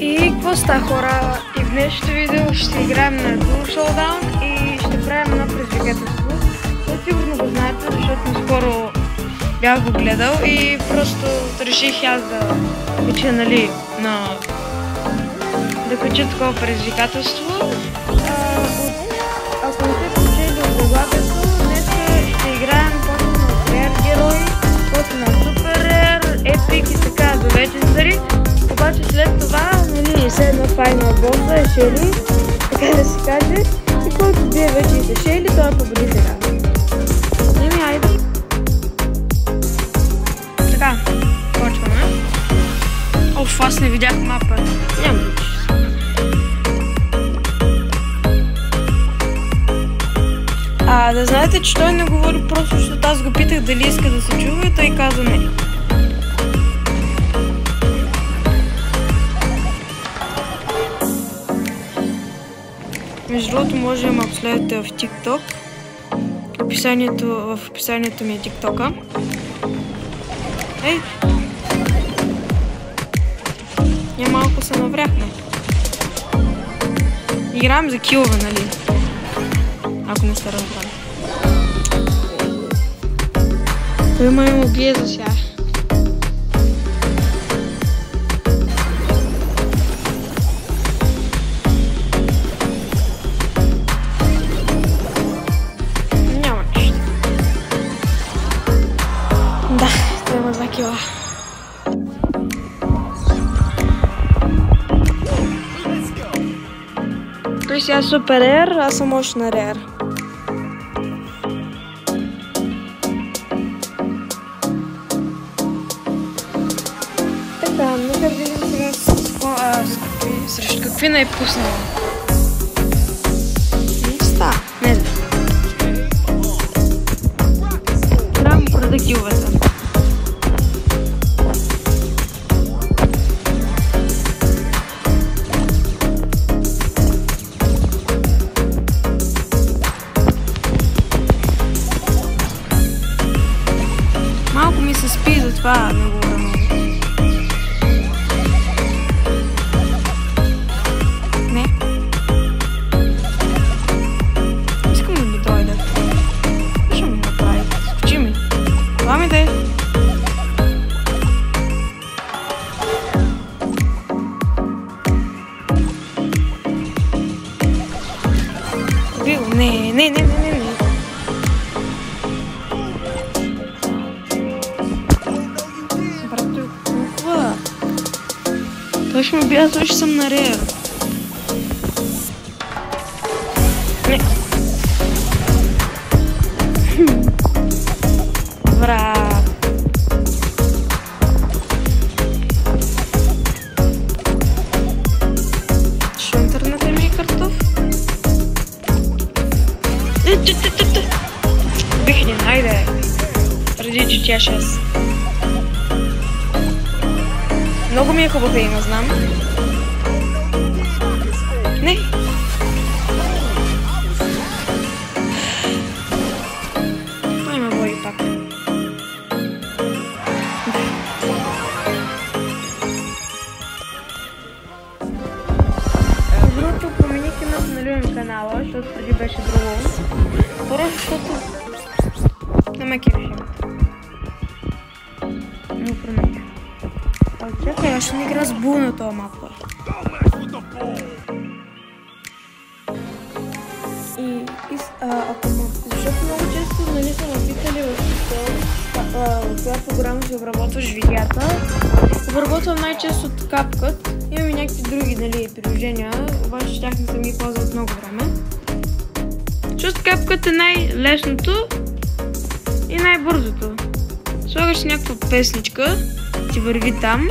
И какво ста, хора? И в днешното видео ще играем на Duo Showdown и ще правим едно предизвикателство. Това сигурно го знаете, защото наскоро бях го гледал и просто реших аз да кача, нали, да кача такова предизвикателство. Ако не сте получили от заглавието, днес ще играем после на Rare герои, после на Super Rare, Epic и така до Legendary. Обаче след това, нали, седна Final Boss е Шели, така да се каже, и който бие вече и се Шели, той е победителя. Неми, айде. Така, почваме. Оф, аз не видях мапа. Няма да чуш. Да знаете, че той не говори просто, защото аз го питах дали иска да се чува и той каза не. Между другото, може да ме последвате в TikTok. В описанието ми е TikTok-а. Ей! Ние малко се навряхме. Играем за килове, нали? Ако не сте разбрали. Той ме убие за сега. Няма нищо. Да, той има 2 кила. Той сега е Super Rare, аз съм още на Rare. Така, нека да видим сега срещу какви не е пуснала. Ста, не знам. Трябва му прода киловете. Малко ми се спи, затова не говоря много. Не. Искам да ми дойде. Ще ми направи? Скочи ми. Това ми дай. Не. Той ще ме бия, аз вече съм на Rare. Не. Брат. Що интернет ми е картоф? Бихни, хайде. Преди че тя 6. Много ми е хубаво има, знам. Не. Той ме бои пак. Другото промених името на Люен канала, защото преди беше друго. Второ, защото не ме кефиш името. Но промених. Чакай, аз ще не игра с Бул на този мапа. Защото много често, нали, са ме питали в коя програма си обработваш видеята. Обработвам най-често от CapCut. Имам и някакви други, нали, приложения, обаче тях не съм ги ползвал от много време. Защото CapCut е най-лесното и най-бързото. Слагаш си някаква песничка, ти върви там,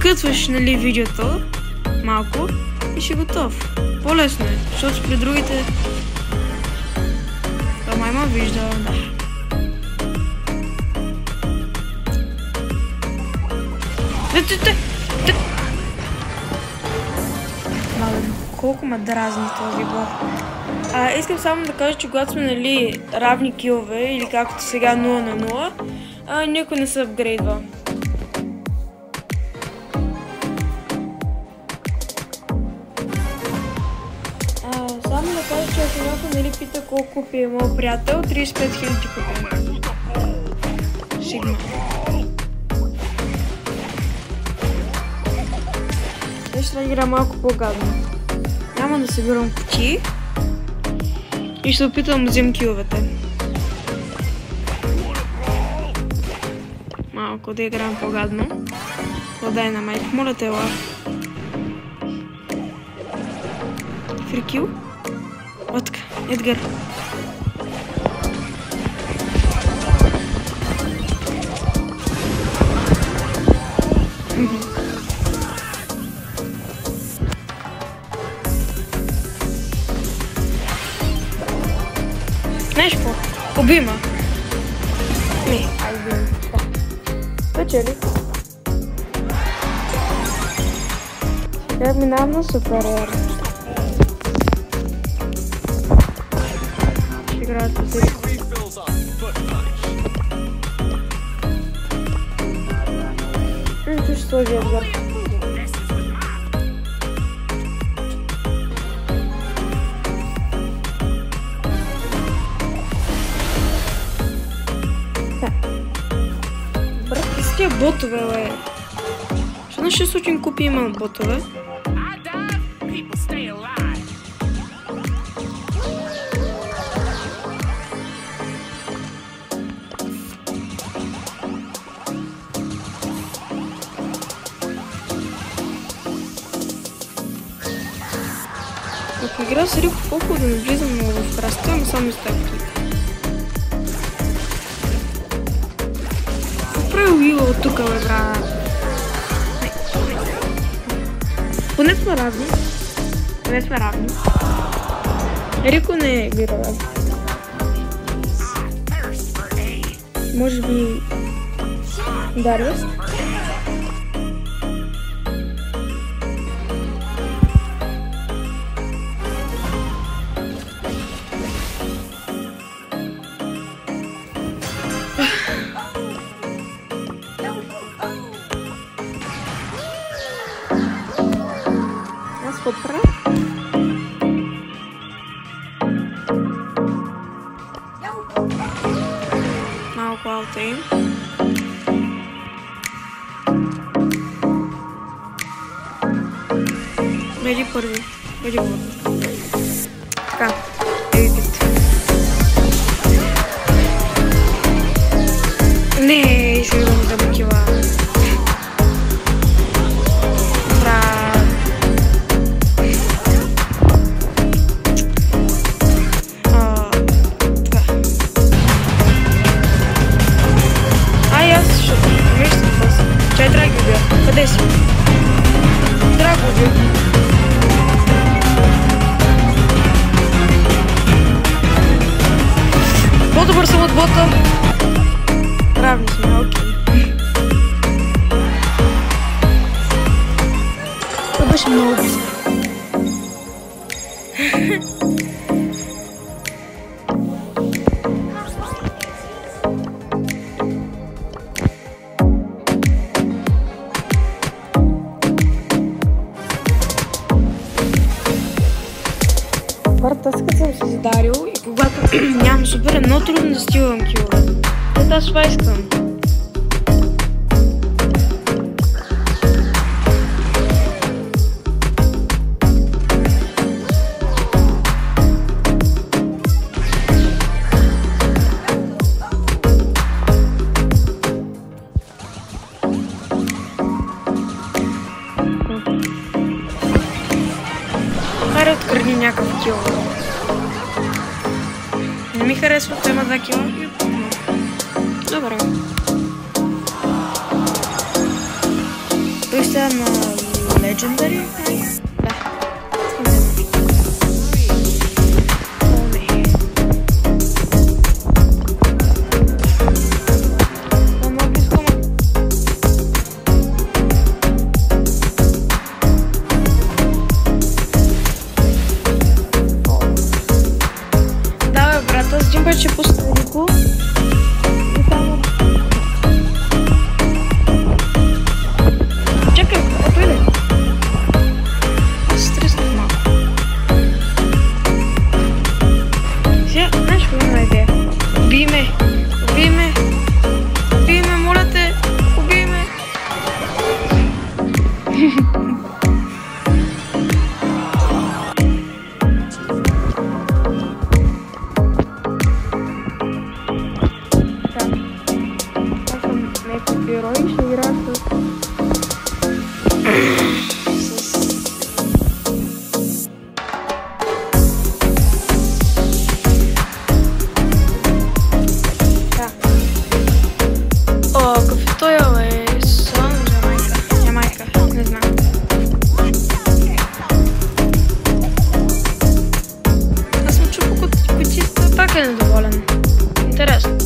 кътваш, нали, видеото малко и ще готов. По-лесно е, защото при другите... Това май ма вижда, да. Колко ме дразни този бот. Искам само да кажа, че когато сме, нали, равни килове или както сега 0 на 0, никой не се апгрейдва. някой нали пита колко купи е моят приятел, 35 000 купи. Сигма. Ще реагира малко по-гадно. Няма да събирам кутии и ще опитам да взем киловете. Малко да играем по-гадно. Дай на майк, моля те, ела. Фрикил? Отка, Едгар. Знаеш какво? Уби ме. Не, айде. Печели. Сега минавам на супер ера. Ще играят по тези. Ще сложи Едгар. Тия ботове, бе. Що на 600 купи има ботове? Ако игра с Рико, колко да не влизам много в красата, но само стъпки. Уила от тук, бе, брат. Поне сме равни. Поне сме равни. Рико не е героя. Може би Дариус. Попра. Малко алти. Беди първи. Беди първи. Така. Едит. Не, ще го да мотива. Къде си? Драго ви. По-добър съм от бота. Равни сме, окей. Това беше много близко. Аз като съм се задарил и когато нямам супер, е много трудно да стигам килове. Ето аз това искам. Хайде откърни някакъв кило. Не ми харесва, той има 2 кила. Добре. Той сега на Legendary? Да. Ще пусна Рико и там. Чакай, ето ли? Кафето е сон Ямайка, не знам. Аз съм чупо кутиста, пак е недоволен. Интересно.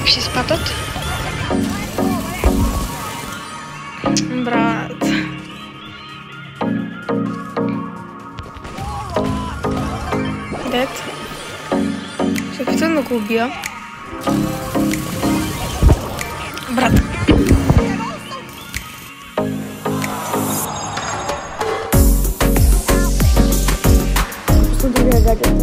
Ще спадат. Брат. Дед. Ще опитам да го убия. Брат. Пусна другия гаджет.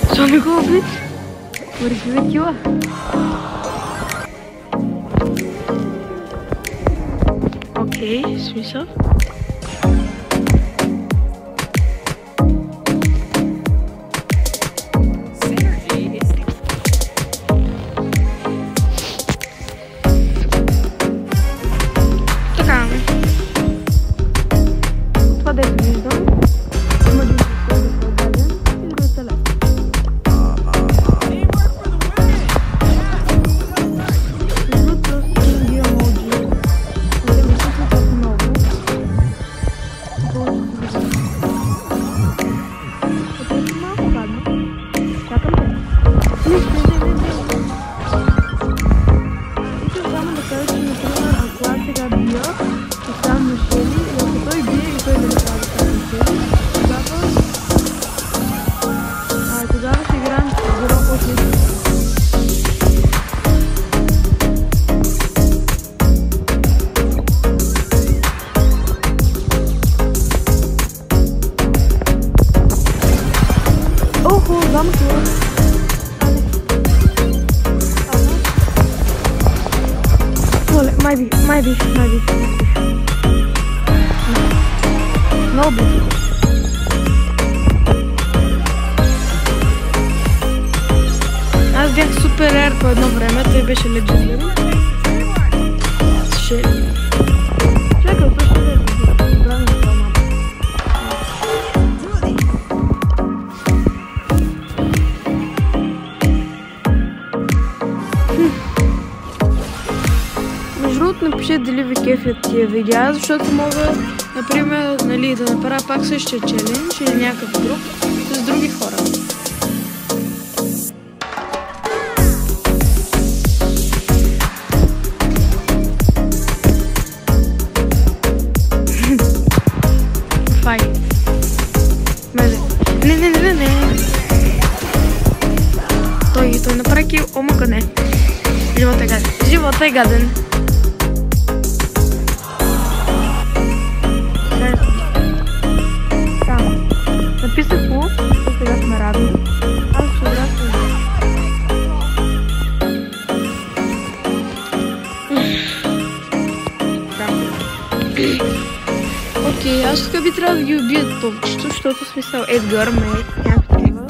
Защо не го убит? Върхи кила. Окей, смисъл. Така. Това дето виждам. Има да Maybe. No big. Аз бях супер рар по едно време, той беше легендарен. Чакай, то ще е. Напишете дали ви кефят тия видеа, защото мога, например, нали, да направя пак същия челендж или някакъв друг с други хора. Фай. Не. Той направи кил, омака не. Живота е гаден. Написах го, сега сме равни. Аз ще вращам. Окей, аз тук би трябвало да ги убият повечето, защото смисъл Едгар, Мейк, някакви такива.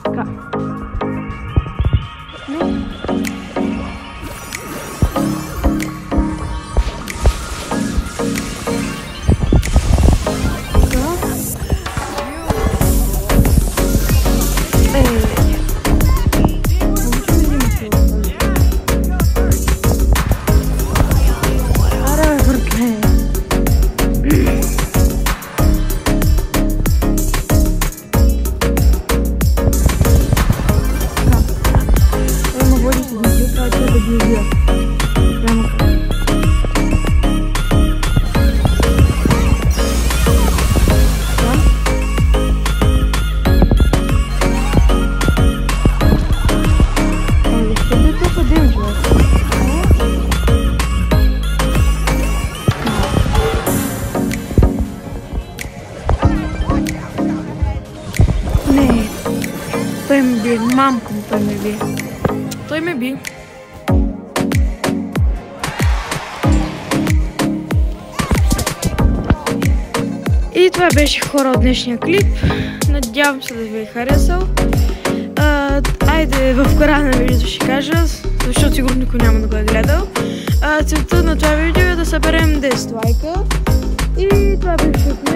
Така. Той ме би, мамка му той ме би. Той ме би. И това беше, хора, от днешния клип. Надявам се да ви е харесал. Айде в края на видеото ще кажа, защото сигурно никой няма да го е гледал. Целта на това видео е да съберем 10 лайка. И това беше от мен.